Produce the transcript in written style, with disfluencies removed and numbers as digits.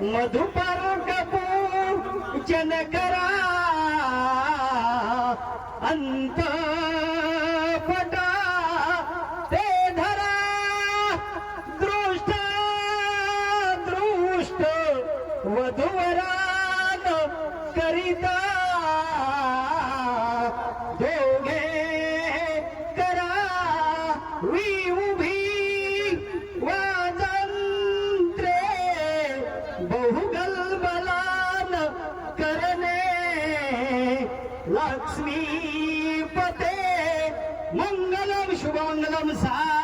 मधुपर्कपू जनकरा अंतपटा ते धरा दृष्ट दृष्ट वधुवरान करिता दोघे करा उभी वाजंत्रे बहुगलबलान करणे लक्ष्मीपते मंगलम शुभमंगलम सा